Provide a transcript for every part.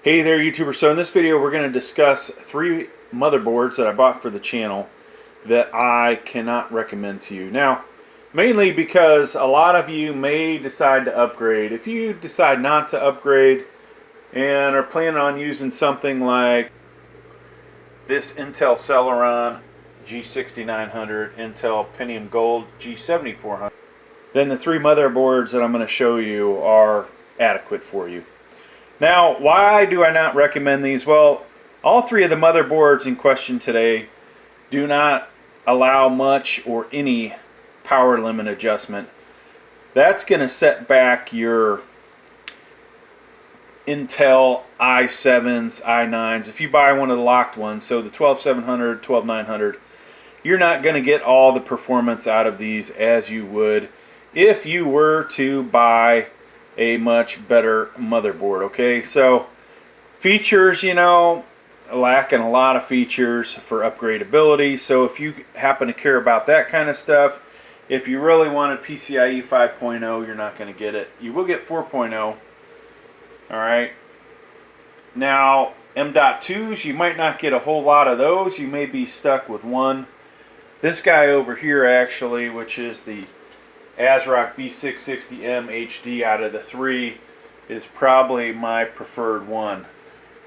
Hey there, YouTuber. So in this video we're going to discuss 3 motherboards that I bought for the channel that I cannot recommend to you. Now, mainly because a lot of you may decide to upgrade. If you decide not to upgrade and are planning on using something like this Intel Celeron G6900, Intel Pentium Gold G7400, then the 3 motherboards that I'm going to show you are adequate for you. Now, why do I not recommend these? Well, all 3 of the motherboards in question today do not allow much or any power limit adjustment. That's going to set back your Intel i7s, i9s. If you buy one of the locked ones, so the 12700, 12900, you're not going to get all the performance out of these as you would if you were to buy a much better motherboard. Okay, so features, you know, lacking a lot of features for upgradability. So if you happen to care about that kind of stuff, if you really wanted PCIe 5.0, you're not going to get it. You will get 4.0. Alright, now M.2s, you might not get a whole lot of those. You may be stuck with one. This guy over here actually, which is the Asrock B660m HD out of the 3, is probably my preferred one.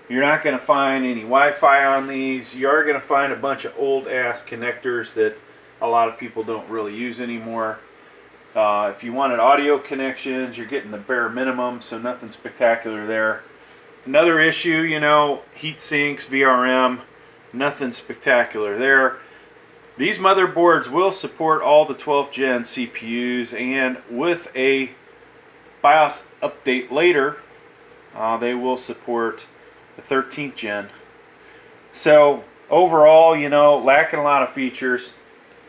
You're not going to find any Wi-Fi on these. You are going to find a bunch of old ass connectors that a lot of people don't really use anymore. If you wanted audio connections, you're getting the bare minimum, so nothing spectacular there. Another issue, you know, heat sinks, VRM, nothing spectacular there. These motherboards will support all the 12th gen CPUs, and with a BIOS update later, they will support the 13th gen. So overall, you know, lacking a lot of features.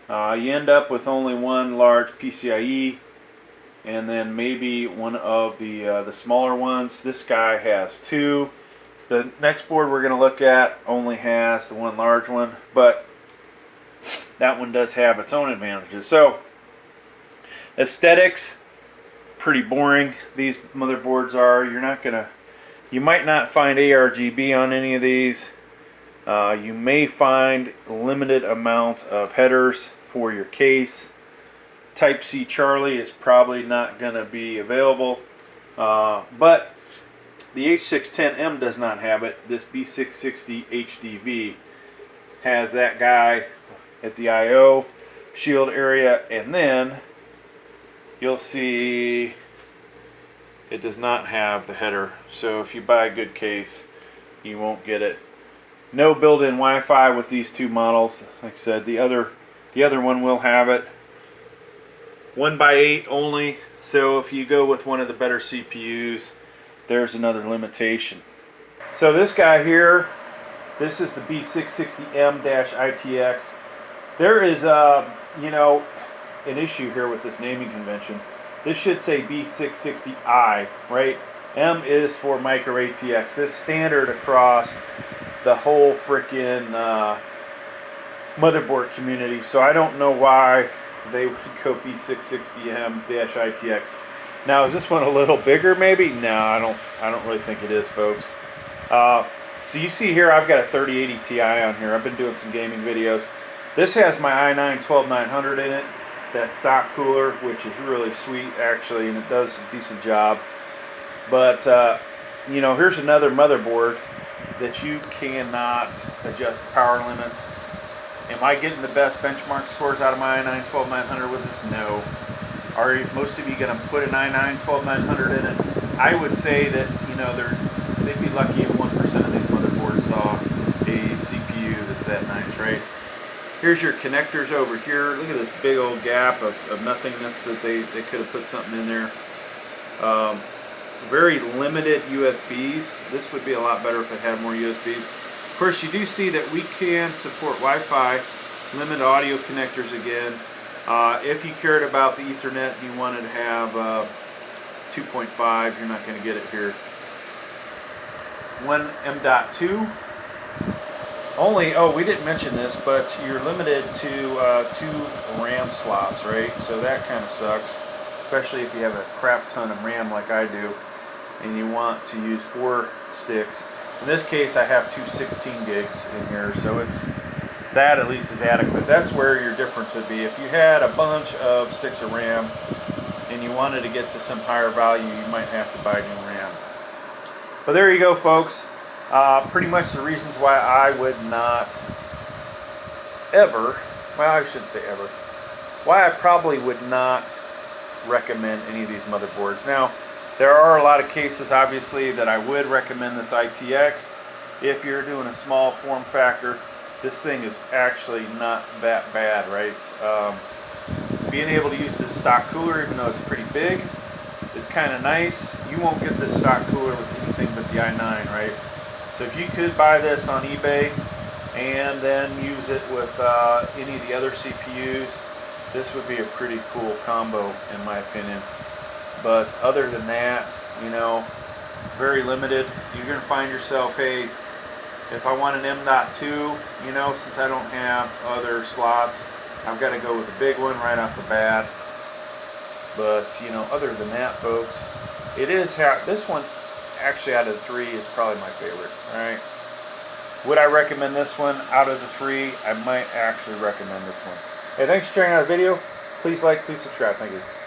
You end up with only one large PCIe, and then maybe one of the smaller ones. This guy has 2. The next board we're going to look at only has the one large one, but that one does have its own advantages. So, aesthetics, pretty boring. These motherboards are. You might not find ARGB on any of these. You may find a limited amount of headers for your case. Type C Charlie is probably not going to be available, but the H610M does not have it. This B660 HDV has that guy at the I/O shield area, and then you'll see it does not have the header. So if you buy a good case, you won't get it. No built-in Wi-Fi with these 2 models. Like I said, the other one will have it. 1x8 only. So if you go with one of the better CPUs, there's another limitation. So this guy here, this is the B660M-ITX. There is, you know, an issue here with this naming convention. This should say B660i, right? M is for micro ATX. This standard across the whole frickin' motherboard community. So I don't know why they would go B660M-ITX. Now, is this one a little bigger maybe? No, I don't really think it is, folks. So you see here I've got a 3080 Ti on here. I've been doing some gaming videos. This has my i9 12900 in it, that stock cooler, which is really sweet actually, and it does a decent job. But you know, here's another motherboard that you cannot adjust power limits. Am I getting the best benchmark scores out of my i9 12900 with this? No. Are most of you going to put an i9 12900 in it? I would say that, you know, they'd be lucky if 1% of these motherboards saw a CPU that's that nice, right? Here's your connectors over here. Look at this big old gap of nothingness that they could have put something in there. Very limited USBs. This would be a lot better if it had more USBs. Of course, you do see that we can support Wi-Fi, limited audio connectors again. If you cared about the Ethernet, you wanted to have 2.5, you're not going to get it here. One M.2. Only, oh, we didn't mention this, but you're limited to 2 RAM slots, right? So that kind of sucks, especially if you have a crap ton of RAM like I do, and you want to use 4 sticks. In this case, I have two 16 gigs in here, so that at least is adequate. That's where your difference would be. If you had a bunch of sticks of RAM and you wanted to get to some higher value, you might have to buy new RAM. But there you go, folks. Pretty much the reasons why I would not ever, well, I shouldn't say ever, why I probably would not recommend any of these motherboards. Now, there are a lot of cases, obviously, that I would recommend this ITX. If you're doing a small form factor, this thing is actually not that bad, right? Being able to use this stock cooler, even though it's pretty big, is kind of nice. You won't get this stock cooler with anything but the i9, right? So if you could buy this on eBay and then use it with any of the other CPUs, this would be a pretty cool combo, in my opinion. But other than that, you know, very limited. You're going to find yourself, hey, if I want an M.2, you know, since I don't have other slots, I've got to go with a big one right off the bat. But, you know, other than that, folks, it is, this one, actually out of the three, is probably my favorite, alright? Would I recommend this one out of the three? I might actually recommend this one. Hey, thanks for checking out the video. Please like, please subscribe. Thank you.